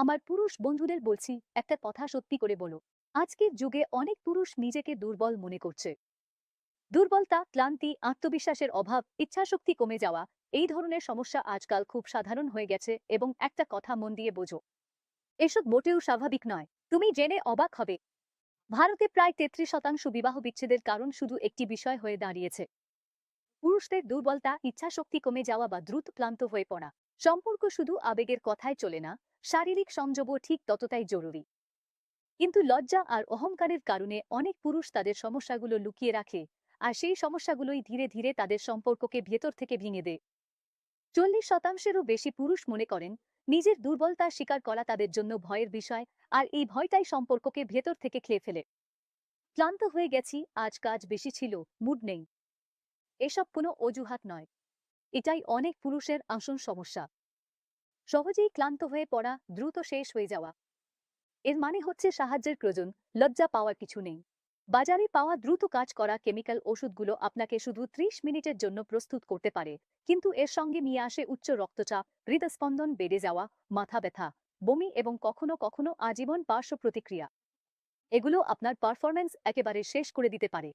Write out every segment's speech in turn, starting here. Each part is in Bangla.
আমার পুরুষ বন্ধুদের বলছি, একটা কথা সত্যি করে বলো। আজকের যুগে অনেক পুরুষ নিজেকে দুর্বল মনে করছে। দুর্বলতা, ক্লান্তি, আত্মবিশ্বাসের অভাব, ইচ্ছাশক্তি কমে যাওয়া, এই ধরনের সমস্যা আজকাল খুব সাধারণ হয়ে গেছে এবং একটা কথা মন দিয়ে বোঝো, এসব মোটেও স্বাভাবিক নয়। তুমি জেনে অবাক হবে, ভারতে প্রায় 33% বিবাহ বিচ্ছেদের কারণ শুধু একটি বিষয় হয়ে দাঁড়িয়েছে। পুরুষদের দুর্বলতা, ইচ্ছাশক্তি কমে যাওয়া বা দ্রুত ক্লান্ত হয়ে পড়া। সম্পর্ক শুধু আবেগের কথায় চলে না, শারীরিক সংযোগও ঠিক ততটাই জরুরি। কিন্তু লজ্জা আর অহংকারের কারণে অনেক পুরুষ তাদের সমস্যাগুলো লুকিয়ে রাখে, আর সেই সমস্যাগুলোই ধীরে ধীরে তাদের সম্পর্ককে ভেতর থেকে ভেঙে দেয়। 40%-এরও বেশি পুরুষ মনে করেন নিজের দুর্বলতা স্বীকার করা তাদের জন্য ভয়ের বিষয়, আর এই ভয়টাই সম্পর্ককে ভেতর থেকে খেয়ে ফেলে। ক্লান্ত হয়ে গেছি, আজ কাজ বেশি ছিল, মুড নেই, এসব কোনো অজুহাত নয়। এটাই অনেক পুরুষের আসল সমস্যা। সহজেই ক্লান্ত হয়ে পড়া, দ্রুত শেষ হয়ে যাওয়া, এর মানে হচ্ছে সাহায্যের প্রয়োজন, লজ্জা পাওয়ার কিছু নেই। বাজারে পাওয়া দ্রুত কাজ করা কেমিক্যাল ওষুধগুলো আপনাকে শুধু 30 মিনিটের জন্য প্রস্তুত করতে পারে, কিন্তু এর সঙ্গে নিয়ে আসে উচ্চ রক্তচাপ, হৃদস্পন্দন বেড়ে যাওয়া, মাথা ব্যথা, বমি এবং কখনো কখনো আজীবন পার্শ্ব প্রতিক্রিয়া। এগুলো আপনার পারফরম্যান্স একেবারে শেষ করে দিতে পারে।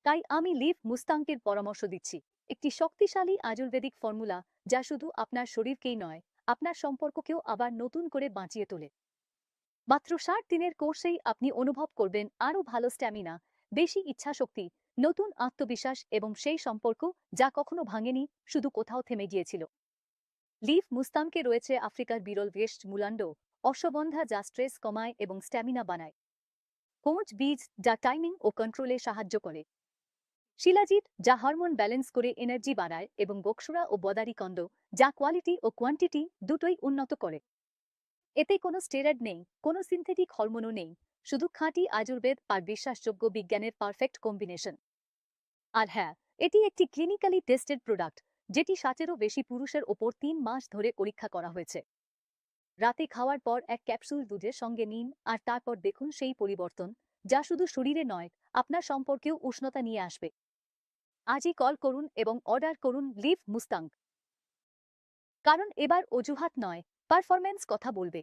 তাই আমি লিভ মুস্তাঙ্কের পরামর্শ দিচ্ছি, একটি শক্তিশালী আয়ুর্বেদিক ফর্মুলা, যা শুধু আপনার শরীরকেই নয়, আপনার সম্পর্ককেও আবার নতুন করে বাঁচিয়ে তোলে। মাত্র 60 দিনের কোর্সেই আপনি অনুভব করবেন আরও ভালো স্ট্যামিনা, বেশি ইচ্ছাশক্তি, নতুন আত্মবিশ্বাস এবং সেই সম্পর্ক যা কখনো ভাঙেনি, শুধু কোথাও থেমে গিয়েছিল। লিভ মুস্তামকে রয়েছে আফ্রিকার বিরল ভেস্ট মুলান্ডো, অশ্বগন্ধা, যা স্ট্রেস কমায় এবং স্ট্যামিনা বানায়। কোচ বীজ, যা টাইমিং ও কন্ট্রোলে সাহায্য করে। শিলাজিৎ, যা হরমোন ব্যালেন্স করে এনার্জি বাড়ায়, এবং বক্সুরা ও বদারিকন্দ, যা কোয়ালিটি ও কোয়ান্টিটি দুটোই উন্নত করে। এতে কোনো স্টেরয়েড নেই, কোনো সিনথেটিক হরমোনও নেই, শুধু খাঁটি আয়ুর্বেদ আর বিশ্বাসযোগ্য বিজ্ঞানের পারফেক্ট কম্বিনেশন। আর হ্যাঁ, এটি একটি ক্লিনিক্যালি টেস্টেড প্রোডাক্ট, যেটি 60-এরও বেশি পুরুষের ওপর 3 মাস ধরে পরীক্ষা করা হয়েছে। রাতে খাওয়ার পর এক ক্যাপসুল দুধের সঙ্গে নিন, আর তারপর দেখুন সেই পরিবর্তন, যা শুধু শরীরে নয়, আপনার সম্পর্কেও উষ্ণতা নিয়ে আসবে। আজই কল করুন এবং অর্ডার করুন লিভ মুস্তাং, কারণ এবার অজুহাত নয়, পারফরম্যান্স কথা বলবে।